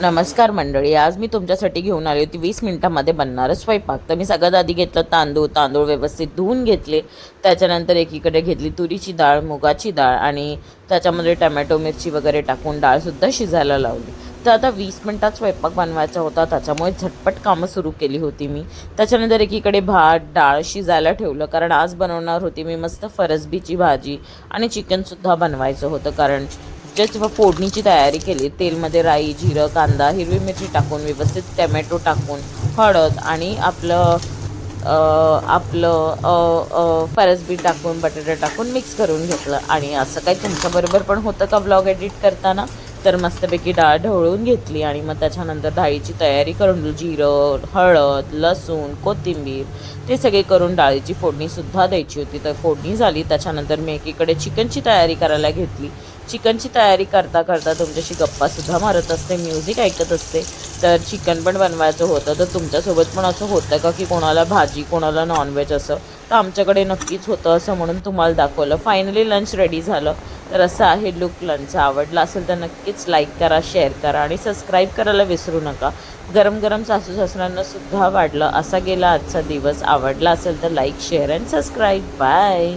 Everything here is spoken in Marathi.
नमस्कार मंडळी, आज मी तुमच्यासाठी घेऊन आली होती 20 मिनिटांमध्ये बनणारं स्वयंपाक. तर मी सगळ्यात आधी घेतलं तांदूळ व्यवस्थित धुवून घेतले. त्याच्यानंतर एकीकडे घेतली तुरीची डाळ, मुगाची डाळ आणि त्याच्यामध्ये टमॅटो मिरची वगैरे टाकून डाळसुद्धा शिजायला लावली. तर आता 20 मिनिटात स्वयंपाक बनवायचा होता, त्याच्यामुळे झटपट कामं सुरू केली होती मी. त्याच्यानंतर एकीकडे भात डाळ शिजायला ठेवलं, कारण आज बनवणार होती मी मस्त फरसबीची भाजी आणि चिकनसुद्धा बनवायचं होतं. कारण जेव्हा फोडणीची तयारी केली, तेलमध्ये राई, जिरं, कांदा, हिरवी मिरची टाकून व्यवस्थित टमॅटो टाकून हळद आणि आपलं फरसबी टाकून बटाटा टाकून मिक्स करून घेतलं. आणि असं काही तुमच्याबरोबर पण होतं का ब्लॉग एडिट करताना? तर मस्तपैकी डाळ ढवळून घेतली आणि मग त्याच्यानंतर डाळीची तयारी करून जिरं, हळद, लसूण, कोथिंबीर ते सगळे करून डाळीची फोडणीसुद्धा द्यायची होती. तर फोडणी झाली, त्याच्यानंतर मी एकीकडे चिकनची तयारी करायला घेतली. चिकनची तयारी करता करता तुमच्याशी गप्पासुद्धा मारत असते, म्युझिक ऐकत असते. तर चिकन पण बनवायचं होतं. तर तुमच्यासोबत पण असं होतं का की कोणाला भाजी, कोणाला नॉनव्हेज असं? तर आमच्याकडे नक्कीच होतं, असं म्हणून तुम्हाला दाखवलं. फायनली लंच रेडी झालं. तर असं आहे लुक लंच. आवडला असेल तर नक्कीच लाईक करा, शेअर करा आणि सबस्क्राईब करायला विसरू नका. गरम गरम सासू सासऱ्यांना सुद्धा वाढलं. असा गेला आजचा दिवस. आवडला असेल तर like, share and subscribe. Bye.